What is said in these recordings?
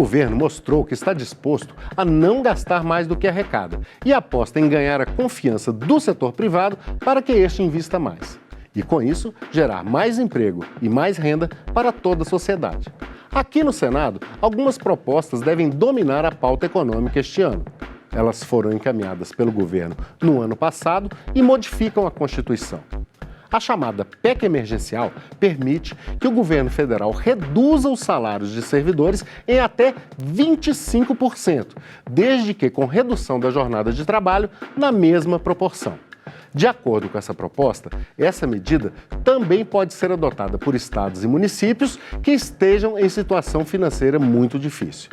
governo mostrou que está disposto a não gastar mais do que arrecada e aposta em ganhar a confiança do setor privado para que este invista mais. E, com isso, gerar mais emprego e mais renda para toda a sociedade. Aqui no Senado, algumas propostas devem dominar a pauta econômica este ano. Elas foram encaminhadas pelo governo no ano passado e modificam a Constituição. A chamada PEC emergencial permite que o governo federal reduza os salários de servidores em até 25%, desde que com redução da jornada de trabalho na mesma proporção. De acordo com essa proposta, essa medida também pode ser adotada por estados e municípios que estejam em situação financeira muito difícil.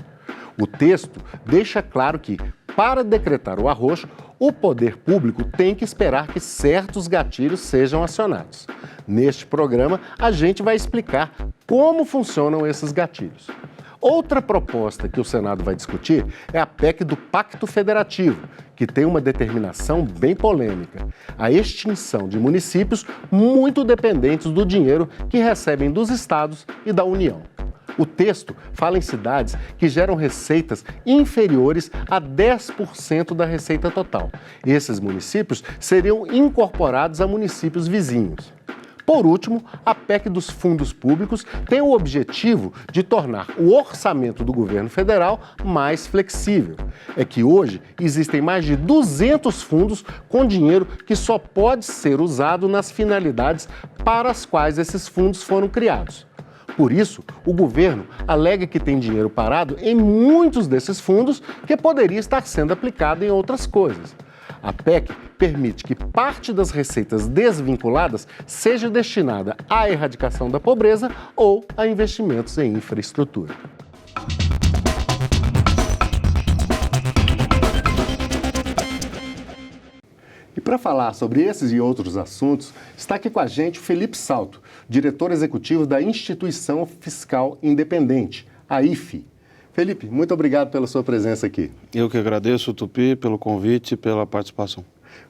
O texto deixa claro que, para decretar o arroxo, o poder público tem que esperar que certos gatilhos sejam acionados. Neste programa, a gente vai explicar como funcionam esses gatilhos. Outra proposta que o Senado vai discutir é a PEC do Pacto Federativo, que tem uma determinação bem polêmica: a extinção de municípios muito dependentes do dinheiro que recebem dos estados e da União. O texto fala em cidades que geram receitas inferiores a 10% da receita total. Esses municípios seriam incorporados a municípios vizinhos. Por último, a PEC dos fundos públicos tem o objetivo de tornar o orçamento do governo federal mais flexível. É que hoje existem mais de 200 fundos com dinheiro que só pode ser usado nas finalidades para as quais esses fundos foram criados. Por isso, o governo alega que tem dinheiro parado em muitos desses fundos que poderia estar sendo aplicado em outras coisas. A PEC permite que parte das receitas desvinculadas seja destinada à erradicação da pobreza ou a investimentos em infraestrutura. E para falar sobre esses e outros assuntos, está aqui com a gente o Felipe Salto, diretor executivo da Instituição Fiscal Independente, a IFE. Felipe, muito obrigado pela sua presença aqui. Eu que agradeço, Tupi, pelo convite e pela participação.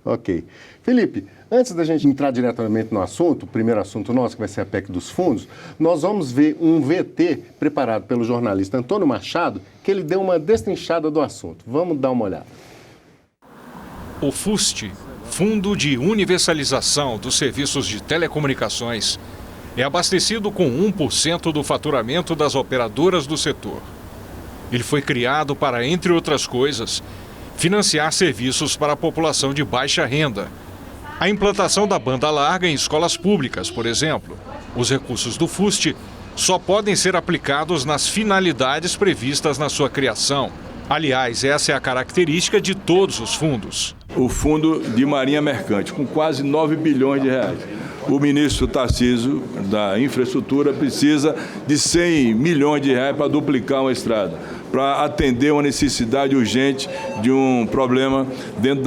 Ok. Felipe, antes da gente entrar diretamente no assunto, o primeiro assunto nosso, que vai ser a PEC dos fundos, nós vamos ver um VT preparado pelo jornalista Antônio Machado, que ele deu uma destrinchada do assunto. Vamos dar uma olhada. O FUST, Fundo de Universalização dos Serviços de Telecomunicações, é abastecido com 1% do faturamento das operadoras do setor. Ele foi criado para, entre outras coisas, financiar serviços para a população de baixa renda. A implantação da banda larga em escolas públicas, por exemplo. Os recursos do FUST só podem ser aplicados nas finalidades previstas na sua criação. Aliás, essa é a característica de todos os fundos. O Fundo de Marinha Mercante, com quase 9 bilhões de reais. O ministro Tarcísio, da Infraestrutura, precisa de 100 milhões de reais para duplicar uma estrada, para atender uma necessidade urgente de um problema dentro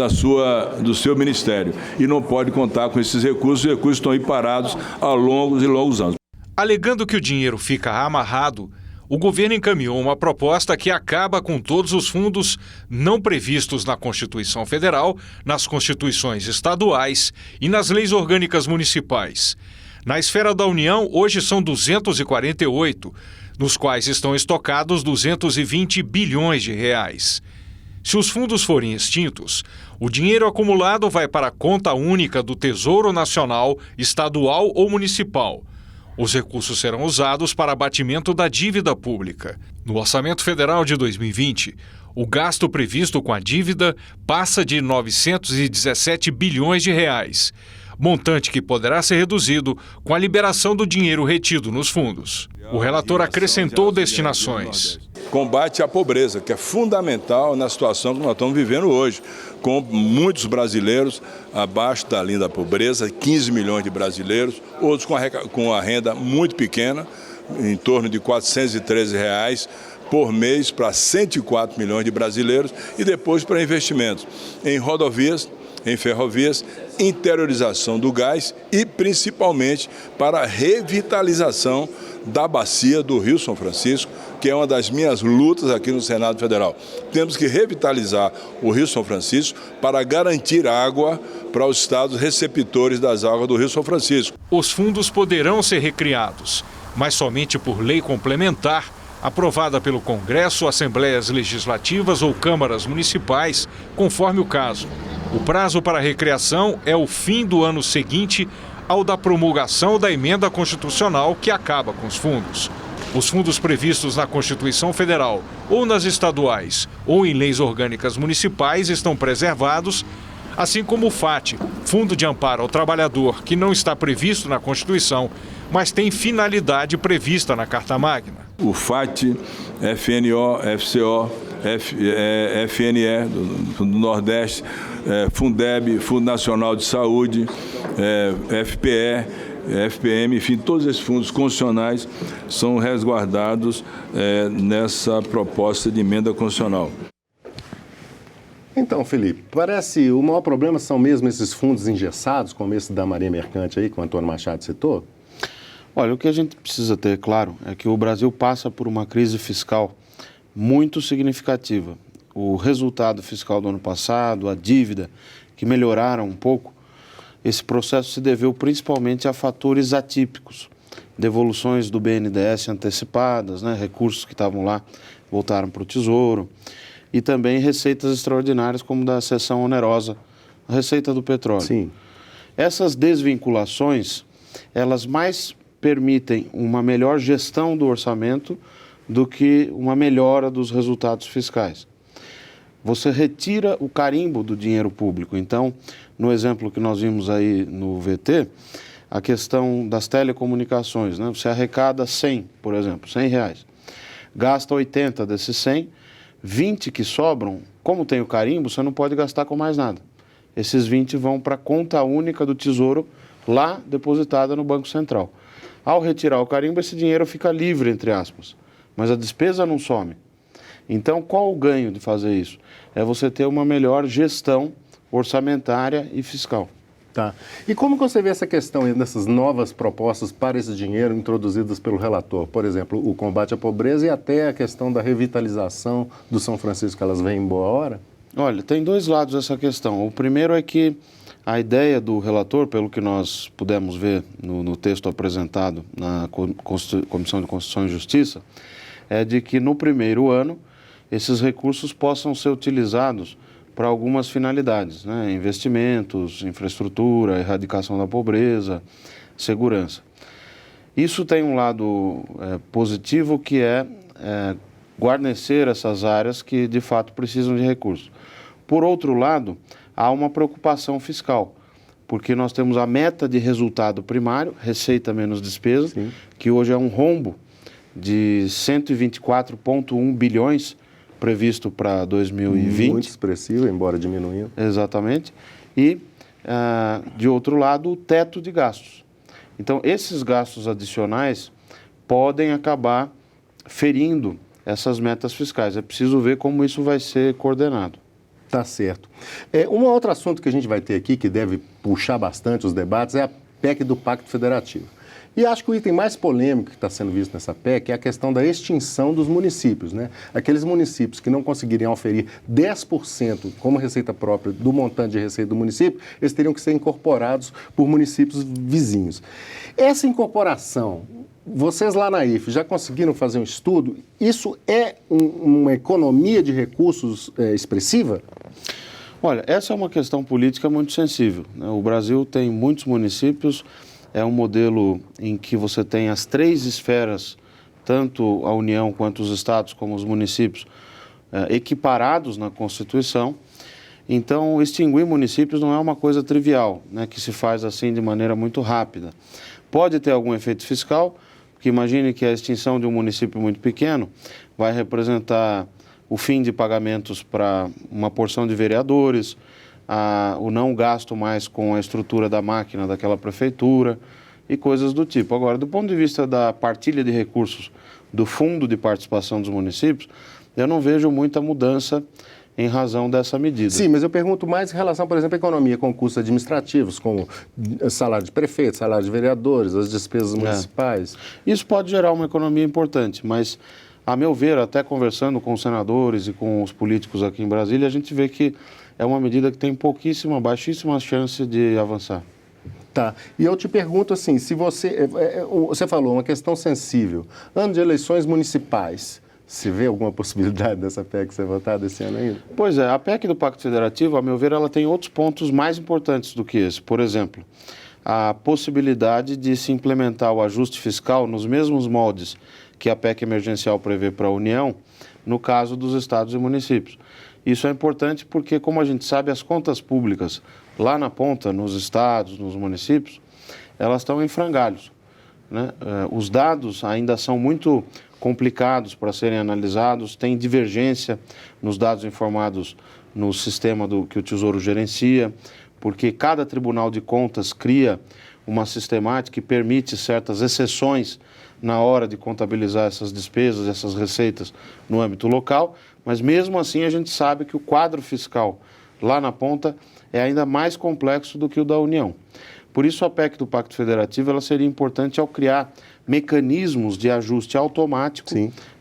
do seu ministério. E não pode contar com esses recursos, os recursos estão aí parados há longos e longos anos. Alegando que o dinheiro fica amarrado, o governo encaminhou uma proposta que acaba com todos os fundos não previstos na Constituição Federal, nas Constituições estaduais e nas leis orgânicas municipais. Na esfera da União, hoje são 248, nos quais estão estocados 220 bilhões de reais. Se os fundos forem extintos, o dinheiro acumulado vai para a conta única do Tesouro Nacional, estadual ou municipal. Os recursos serão usados para abatimento da dívida pública. No Orçamento Federal de 2020, o gasto previsto com a dívida passa de 917 bilhões de reais, montante que poderá ser reduzido com a liberação do dinheiro retido nos fundos. O relator acrescentou destinações. Combate à pobreza, que é fundamental na situação que nós estamos vivendo hoje, com muitos brasileiros abaixo da linha da pobreza, 15 milhões de brasileiros, outros com a renda muito pequena, em torno de R$ 413 por mês para 104 milhões de brasileiros, e depois para investimentos em rodovias, em ferrovias, interiorização do gás e principalmente para a revitalização da bacia do Rio São Francisco, que é uma das minhas lutas aqui no Senado Federal. Temos que revitalizar o Rio São Francisco para garantir água para os estados receptores das águas do Rio São Francisco. Os fundos poderão ser recriados, mas somente por lei complementar aprovada pelo Congresso, Assembleias Legislativas ou Câmaras Municipais, conforme o caso. O prazo para a recriação é o fim do ano seguinte ao da promulgação da emenda constitucional que acaba com os fundos. Os fundos previstos na Constituição Federal, ou nas estaduais, ou em leis orgânicas municipais estão preservados, assim como o FAT, Fundo de Amparo ao Trabalhador, que não está previsto na Constituição, mas tem finalidade prevista na Carta Magna. O FAT, FNO, FCO, FNE do Nordeste, Fundeb, Fundo Nacional de Saúde, FPE, FPM, enfim, todos esses fundos constitucionais são resguardados nessa proposta de emenda constitucional. Então, Felipe, parece o maior problema são mesmo esses fundos engessados, como esse da Marinha Mercante aí, que o Antônio Machado citou? Olha, o que a gente precisa ter claro é que o Brasil passa por uma crise fiscal muito significativa. O resultado fiscal do ano passado, a dívida, que melhoraram um pouco, esse processo se deveu principalmente a fatores atípicos, devoluções do BNDES antecipadas, recursos que estavam lá voltaram para o Tesouro, e também receitas extraordinárias como da cessão onerosa, a receita do petróleo. Sim. Essas desvinculações, elas mais permitem uma melhor gestão do orçamento do que uma melhora dos resultados fiscais. Você retira o carimbo do dinheiro público. Então, no exemplo que nós vimos aí no VT, a questão das telecomunicações, Você arrecada 100, por exemplo, R$100. Gasta 80 desses 100, 20 que sobram, como tem o carimbo, você não pode gastar com mais nada. Esses 20 vão para a conta única do Tesouro, lá depositada no Banco Central. Ao retirar o carimbo, esse dinheiro fica livre, entre aspas, mas a despesa não some. Então, qual o ganho de fazer isso? É você ter uma melhor gestão orçamentária e fiscal. Tá. E como que você vê essa questão aí dessas novas propostas para esse dinheiro introduzidas pelo relator? Por exemplo, o combate à pobreza e até a questão da revitalização do São Francisco, que elas vêm em boa hora? Olha, tem dois lados essa questão. O primeiro é que a ideia do relator, pelo que nós pudemos ver no texto apresentado na Comissão de Constituição e Justiça, é de que no primeiro ano esses recursos possam ser utilizados para algumas finalidades, investimentos, infraestrutura, erradicação da pobreza, segurança. Isso tem um lado positivo que é guarnecer essas áreas que de fato precisam de recursos. Por outro lado, há uma preocupação fiscal, porque nós temos a meta de resultado primário, receita menos despesa, Sim. que hoje é um rombo de 124,1 bilhões previsto para 2020. Muito expressivo, embora diminuindo. Exatamente. E, de outro lado, o teto de gastos. Então, esses gastos adicionais podem acabar ferindo essas metas fiscais. É preciso ver como isso vai ser coordenado. Tá certo. Um outro assunto que a gente vai ter aqui, que deve puxar bastante os debates, é a PEC do Pacto Federativo. E acho que o item mais polêmico que está sendo visto nessa PEC é a questão da extinção dos municípios, Aqueles municípios que não conseguiriam oferir 10% como receita própria do montante de receita do município, eles teriam que ser incorporados por municípios vizinhos. Essa incorporação, vocês lá na IFE já conseguiram fazer um estudo? Isso é uma economia de recursos expressiva? Olha, essa é uma questão política muito sensível, O Brasil tem muitos municípios. É um modelo em que você tem as três esferas, tanto a União quanto os estados, como os municípios, equiparados na Constituição. Então, extinguir municípios não é uma coisa trivial, que se faz assim de maneira muito rápida. Pode ter algum efeito fiscal, porque imagine que a extinção de um município muito pequeno vai representar o fim de pagamentos para uma porção de vereadores, o não gasto mais com a estrutura da máquina daquela prefeitura e coisas do tipo. Agora, do ponto de vista da partilha de recursos do Fundo de Participação dos Municípios, eu não vejo muita mudança em razão dessa medida. Sim, mas eu pergunto mais em relação, por exemplo, à economia com custos administrativos, como salário de prefeito, salário de vereadores, as despesas municipais. Isso pode gerar uma economia importante, mas, a meu ver, até conversando com os senadores e com os políticos aqui em Brasília, a gente vê que é uma medida que tem baixíssima chance de avançar. Tá. E eu te pergunto assim, se você falou uma questão sensível, ano de eleições municipais, se vê alguma possibilidade dessa PEC ser votada esse ano ainda? Pois é, a PEC do Pacto Federativo, a meu ver, ela tem outros pontos mais importantes do que esse. Por exemplo, a possibilidade de se implementar o ajuste fiscal nos mesmos moldes que a PEC emergencial prevê para a União, no caso dos estados e municípios. Isso é importante porque, como a gente sabe, as contas públicas lá na ponta, nos estados, nos municípios, elas estão em frangalhos, né? Os dados ainda são muito complicados para serem analisados, tem divergência nos dados informados no sistema que o Tesouro gerencia, porque cada Tribunal de Contas cria uma sistemática que permite certas exceções na hora de contabilizar essas despesas, essas receitas no âmbito local, mas mesmo assim a gente sabe que o quadro fiscal lá na ponta é ainda mais complexo do que o da União. Por isso a PEC do Pacto Federativo ela seria importante ao criar mecanismos de ajuste automático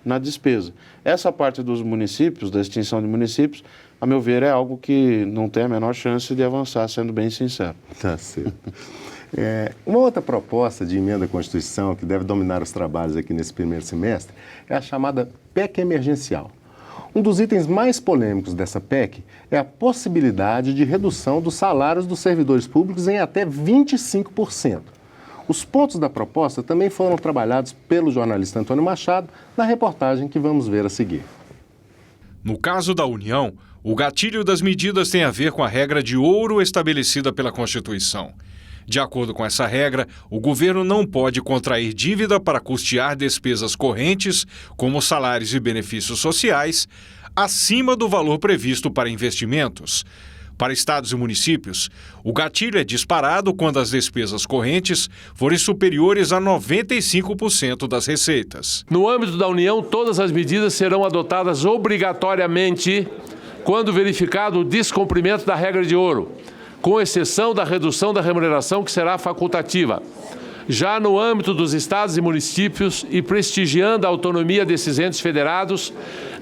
na despesa. Essa parte dos municípios, da extinção de municípios, a meu ver, é algo que não tem a menor chance de avançar, sendo bem sincero. Tá certo. Uma outra proposta de emenda à Constituição que deve dominar os trabalhos aqui nesse primeiro semestre é a chamada PEC emergencial. Um dos itens mais polêmicos dessa PEC é a possibilidade de redução dos salários dos servidores públicos em até 25%. Os pontos da proposta também foram trabalhados pelo jornalista Antônio Machado na reportagem que vamos ver a seguir. No caso da União, o gatilho das medidas tem a ver com a regra de ouro estabelecida pela Constituição. De acordo com essa regra, o governo não pode contrair dívida para custear despesas correntes, como salários e benefícios sociais, acima do valor previsto para investimentos. Para estados e municípios, o gatilho é disparado quando as despesas correntes forem superiores a 95% das receitas. No âmbito da União, todas as medidas serão adotadas obrigatoriamente quando verificado o descumprimento da regra de ouro, com exceção da redução da remuneração, que será facultativa. Já no âmbito dos estados e municípios e prestigiando a autonomia desses entes federados,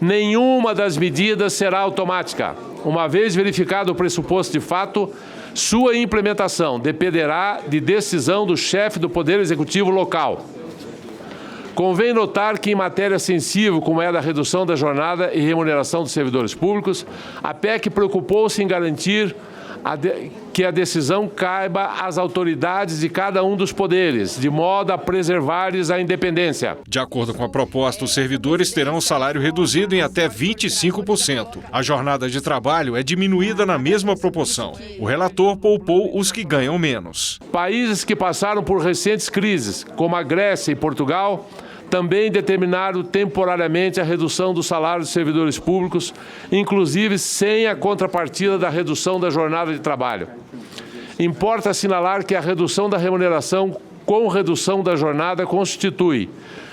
nenhuma das medidas será automática. Uma vez verificado o pressuposto de fato, sua implementação dependerá de decisão do chefe do Poder Executivo local. Convém notar que, em matéria sensível, como é a da redução da jornada e remuneração dos servidores públicos, a PEC preocupou-se em garantir que a decisão caiba às autoridades de cada um dos poderes, de modo a preservar-lhes a independência. De acordo com a proposta, os servidores terão o salário reduzido em até 25%. A jornada de trabalho é diminuída na mesma proporção. O relator poupou os que ganham menos. Países que passaram por recentes crises, como a Grécia e Portugal, também determinaram temporariamente a redução dos salários dos servidores públicos, inclusive sem a contrapartida da redução da jornada de trabalho. Importa assinalar que a redução da remuneração com redução da jornada constitui,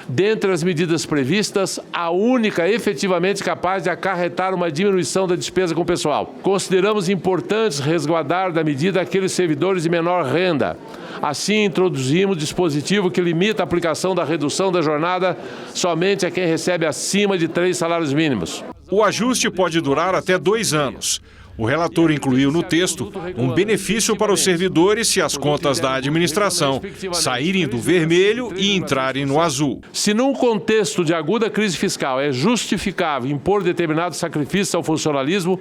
dentre as medidas previstas, a única efetivamente capaz de acarretar uma diminuição da despesa com o pessoal. Consideramos importantes resguardar da medida aqueles servidores de menor renda. Assim, introduzimos dispositivo que limita a aplicação da redução da jornada somente a quem recebe acima de 3 salários mínimos. O ajuste pode durar até 2 anos. O relator incluiu no texto um benefício para os servidores se as contas da administração saírem do vermelho e entrarem no azul. Se num contexto de aguda crise fiscal é justificável impor determinados sacrifícios ao funcionalismo,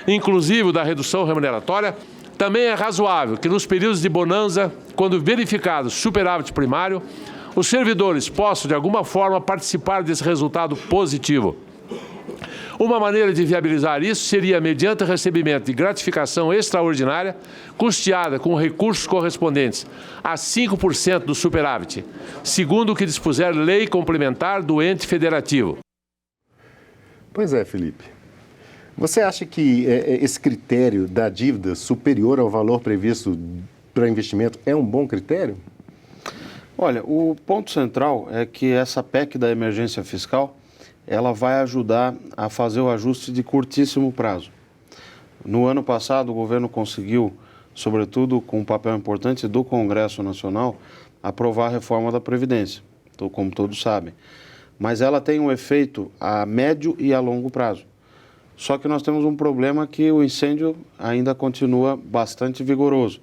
inclusive o da redução remuneratória, também é razoável que nos períodos de bonança, quando verificado superávit primário, os servidores possam de alguma forma participar desse resultado positivo. Uma maneira de viabilizar isso seria mediante o recebimento de gratificação extraordinária, custeada com recursos correspondentes a 5% do superávit, segundo o que dispuser lei complementar do ente federativo. Pois é, Felipe. Você acha que esse critério da dívida superior ao valor previsto para investimento é um bom critério? Olha, o ponto central é que essa PEC da emergência fiscal ela vai ajudar a fazer o ajuste de curtíssimo prazo. No ano passado, o governo conseguiu, sobretudo com um papel importante do Congresso Nacional, aprovar a reforma da Previdência, como todos sabem. Mas ela tem um efeito a médio e a longo prazo. Só que nós temos um problema que o incêndio ainda continua bastante vigoroso.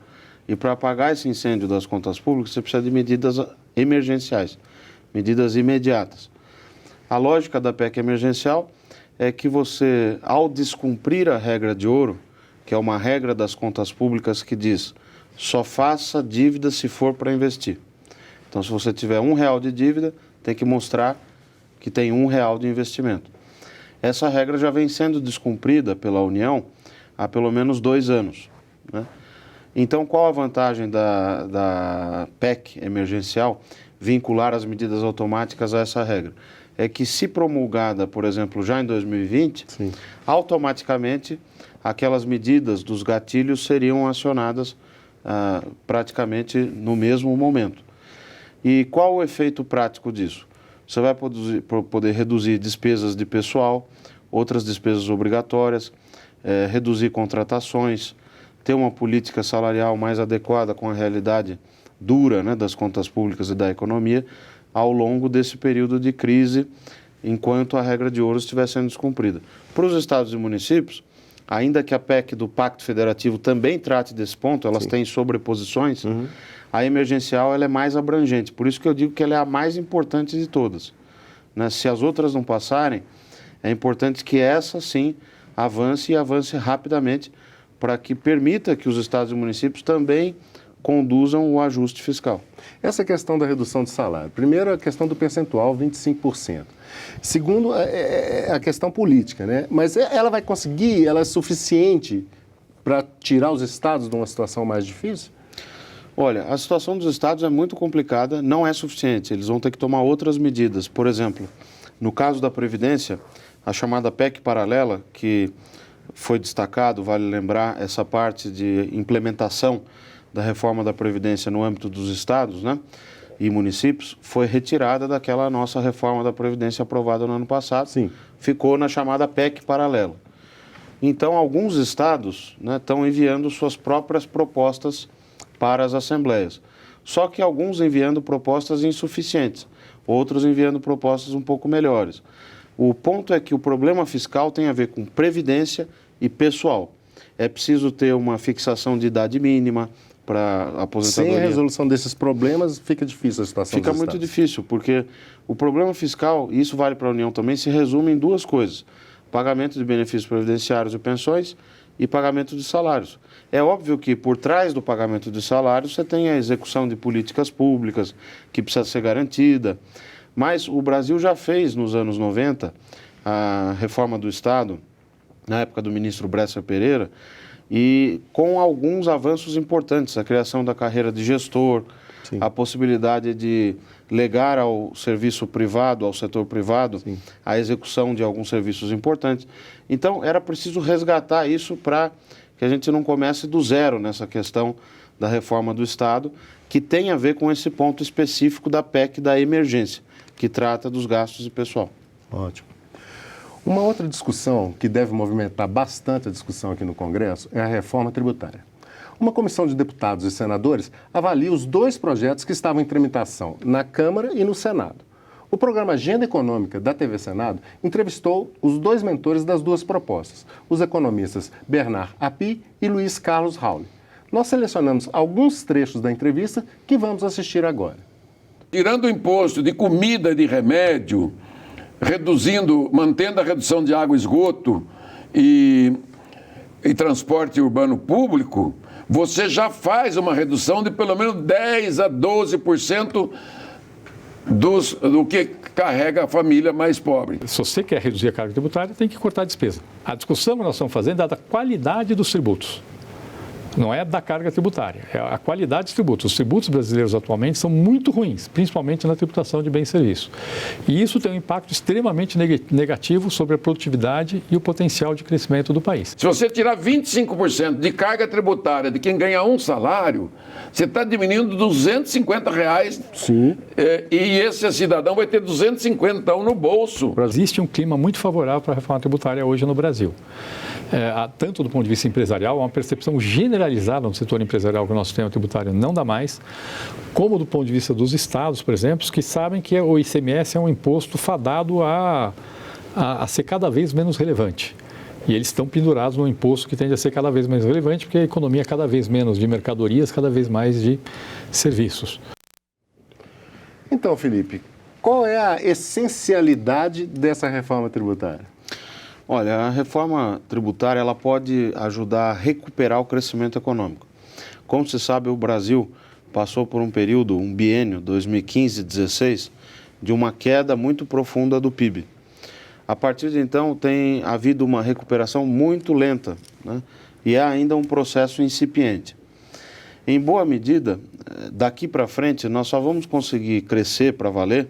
E para apagar esse incêndio das contas públicas, você precisa de medidas emergenciais, medidas imediatas. A lógica da PEC emergencial é que você, ao descumprir a regra de ouro, que é uma regra das contas públicas que diz só faça dívida se for para investir. Então, se você tiver R$1 de dívida, tem que mostrar que tem R$1 de investimento. Essa regra já vem sendo descumprida pela União há pelo menos 2 anos, né? Então, qual a vantagem da PEC emergencial vincular as medidas automáticas a essa regra? É que, se promulgada, por exemplo, já em 2020, sim, automaticamente aquelas medidas dos gatilhos seriam acionadas praticamente no mesmo momento. E qual o efeito prático disso? Você vai poder reduzir despesas de pessoal, outras despesas obrigatórias, reduzir contratações, ter uma política salarial mais adequada com a realidade dura, né, das contas públicas e da economia ao longo desse período de crise, enquanto a regra de ouro estiver sendo descumprida. Para os estados e municípios, ainda que a PEC do Pacto Federativo também trate desse ponto, elas, sim, têm sobreposições, a emergencial ela é mais abrangente. Por isso que eu digo que ela é a mais importante de todas, né? Se as outras não passarem, é importante que essa, sim, avance e avance rapidamente para que permita que os estados e municípios também conduzam o ajuste fiscal. Essa questão da redução de salário. Primeiro, a questão do percentual, 25%. Segundo, a questão política, né? Mas ela vai conseguir, ela é suficiente para tirar os estados de uma situação mais difícil? Olha, a situação dos estados é muito complicada, não é suficiente. Eles vão ter que tomar outras medidas. Por exemplo, no caso da Previdência, a chamada PEC paralela, que foi destacado, vale lembrar, essa parte de implementação da reforma da Previdência no âmbito dos estados, né, e municípios, foi retirada daquela nossa reforma da Previdência aprovada no ano passado. Sim. Ficou na chamada PEC paralela. Então, alguns estados, né, estão enviando suas próprias propostas para as assembleias. Só que alguns enviando propostas insuficientes, outros enviando propostas um pouco melhores. O ponto é que o problema fiscal tem a ver com previdência e pessoal. É preciso ter uma fixação de idade mínima para aposentadoria. Sem a resolução desses problemas, fica difícil a situação Fica muito difícil, porque o problema fiscal, e isso vale para a União também, se resume em 2 coisas: pagamento de benefícios previdenciários e pensões e pagamento de salários. É óbvio que por trás do pagamento de salários você tem a execução de políticas públicas que precisa ser garantida, mas o Brasil já fez nos anos 90 a reforma do Estado, na época do ministro Bresser Pereira, e com alguns avanços importantes, a criação da carreira de gestor, sim, a possibilidade de legar ao serviço privado, ao setor privado, sim, a execução de alguns serviços importantes. Então, era preciso resgatar isso para que a gente não comece do zero nessa questão da reforma do Estado, que tem a ver com esse ponto específico da PEC da emergência, que trata dos gastos de pessoal. Ótimo. Uma outra discussão que deve movimentar bastante a discussão aqui no Congresso é a reforma tributária. Uma comissão de deputados e senadores avalia os 2 projetos que estavam em tramitação na Câmara e no Senado. O programa Agenda Econômica da TV Senado entrevistou os 2 mentores das 2 propostas, os economistas Bernard Api e Luiz Carlos Rauli. Nós selecionamos alguns trechos da entrevista que vamos assistir agora. Tirando o imposto de comida e de remédio, mantendo a redução de água e esgoto e transporte urbano público, você já faz uma redução de pelo menos 10% a 12% do que carrega a família mais pobre. Se você quer reduzir a carga tributária, tem que cortar a despesa. A discussão que nós estamos fazendo é da qualidade dos tributos. Não é da carga tributária, é a qualidade dos tributos. Os tributos brasileiros atualmente são muito ruins, principalmente na tributação de bens e serviços. E isso tem um impacto extremamente negativo sobre a produtividade e o potencial de crescimento do país. Se você tirar 25% de carga tributária de quem ganha um salário, você está diminuindo R$250. Sim. E esse cidadão vai ter 250 no bolso. Existe um clima muito favorável para a reforma tributária hoje no Brasil. Tanto do ponto de vista empresarial, há uma percepção generalizada no setor empresarial que o nosso sistema tributário não dá mais, como do ponto de vista dos estados, por exemplo, que sabem que o ICMS é um imposto fadado a ser cada vez menos relevante. E eles estão pendurados num imposto que tende a ser cada vez mais relevante, porque a economia é cada vez menos de mercadorias, cada vez mais de serviços. Então, Felipe, qual é a essencialidade dessa reforma tributária? Olha, a reforma tributária ela pode ajudar a recuperar o crescimento econômico. Como se sabe, o Brasil passou por um período, um biênio, 2015-16, de uma queda muito profunda do PIB. A partir de então, tem havido uma recuperação muito lenta, né? E é ainda um processo incipiente. Em boa medida, daqui para frente, nós só vamos conseguir crescer para valer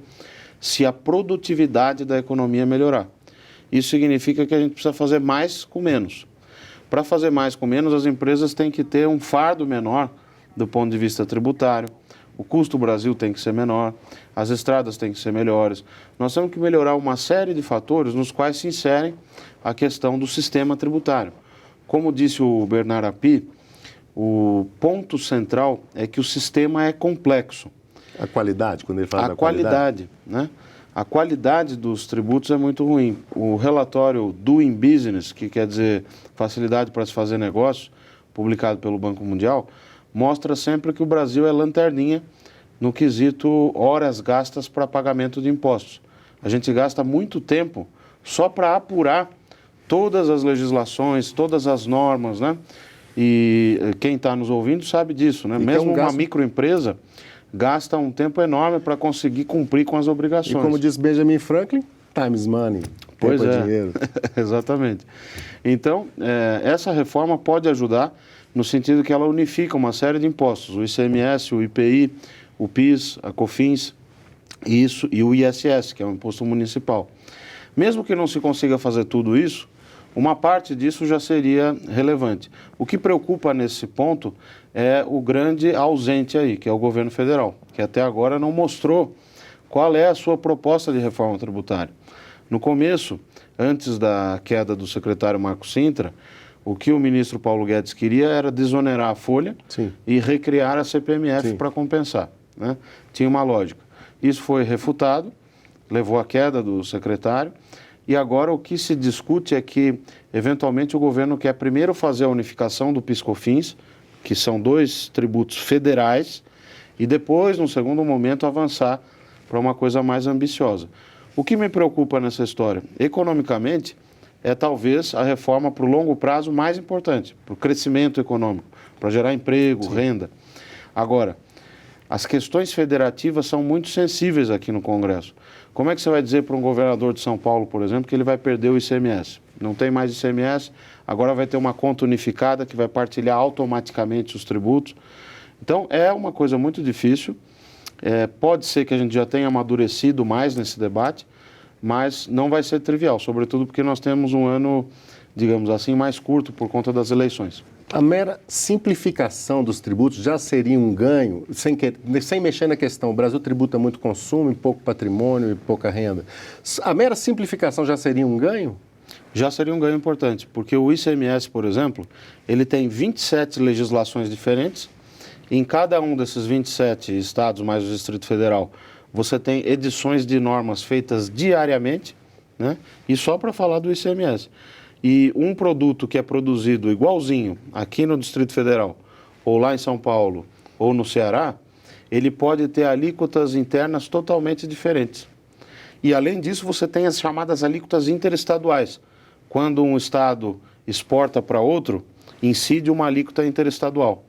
se a produtividade da economia melhorar. Isso significa que a gente precisa fazer mais com menos. Para fazer mais com menos, as empresas têm que ter um fardo menor do ponto de vista tributário, o custo do Brasil tem que ser menor, as estradas têm que ser melhores. Nós temos que melhorar uma série de fatores nos quais se inserem a questão do sistema tributário. Como disse o Bernard Api, o ponto central é que o sistema é complexo. A qualidade, quando ele fala da qualidade, né? A qualidade dos tributos é muito ruim. O relatório Doing Business, que quer dizer facilidade para se fazer negócio, publicado pelo Banco Mundial, mostra sempre que o Brasil é lanterninha no quesito horas gastas para pagamento de impostos. A gente gasta muito tempo só para apurar todas as legislações, todas as normas, né? E quem está nos ouvindo sabe disso, né? Mesmo uma microempresa gasta um tempo enorme para conseguir cumprir com as obrigações. E como diz Benjamin Franklin, time is money. Pois tempo é, dinheiro. Exatamente. Então, essa reforma pode ajudar no sentido que ela unifica uma série de impostos, o ICMS, o IPI, o PIS, a COFINS e o ISS, que é o imposto municipal. Mesmo que não se consiga fazer tudo isso, uma parte disso já seria relevante. O que preocupa nesse ponto é o grande ausente aí, que é o governo federal, que até agora não mostrou qual é a sua proposta de reforma tributária. No começo, antes da queda do secretário Marco Sintra, o que o ministro Paulo Guedes queria era desonerar a folha e recriar a CPMF para compensar, né? Tinha uma lógica. Isso foi refutado, levou à queda do secretário, e agora o que se discute é que, eventualmente, o governo quer primeiro fazer a unificação do PIS/COFINS, que são 2 tributos federais, e depois, num segundo momento, avançar para uma coisa mais ambiciosa. O que me preocupa nessa história? Economicamente, é talvez a reforma para o longo prazo mais importante, para o crescimento econômico, para gerar emprego, renda. Agora, as questões federativas são muito sensíveis aqui no Congresso. Como é que você vai dizer para um governador de São Paulo, por exemplo, que ele vai perder o ICMS? Não tem mais ICMS, agora vai ter uma conta unificada que vai partilhar automaticamente os tributos. Então, é uma coisa muito difícil. Pode ser que a gente já tenha amadurecido mais nesse debate, mas não vai ser trivial, sobretudo porque nós temos um ano, digamos assim, mais curto por conta das eleições. A mera simplificação dos tributos já seria um ganho, sem mexer na questão, o Brasil tributa muito consumo, pouco patrimônio e pouca renda. A mera simplificação já seria um ganho? Já seria um ganho importante, porque o ICMS, por exemplo, ele tem 27 legislações diferentes. Em cada um desses 27 estados, mais o Distrito Federal, você tem edições de normas feitas diariamente, né? E só para falar do ICMS. E um produto que é produzido igualzinho aqui no Distrito Federal, ou lá em São Paulo, ou no Ceará, ele pode ter alíquotas internas totalmente diferentes. E além disso, você tem as chamadas alíquotas interestaduais. Quando um estado exporta para outro, incide uma alíquota interestadual.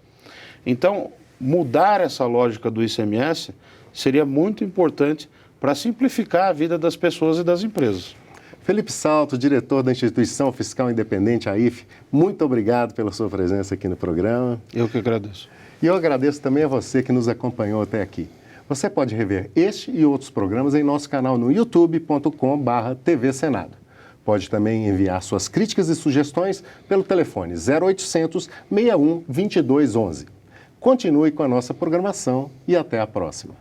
Então, mudar essa lógica do ICMS seria muito importante para simplificar a vida das pessoas e das empresas. Felipe Salto, diretor da Instituição Fiscal Independente, AIF, muito obrigado pela sua presença aqui no programa. Eu que agradeço. E eu agradeço também a você que nos acompanhou até aqui. Você pode rever este e outros programas em nosso canal no youtube.com/TV Senado. Pode também enviar suas críticas e sugestões pelo telefone 0800 61 22 11. Continue com a nossa programação e até a próxima.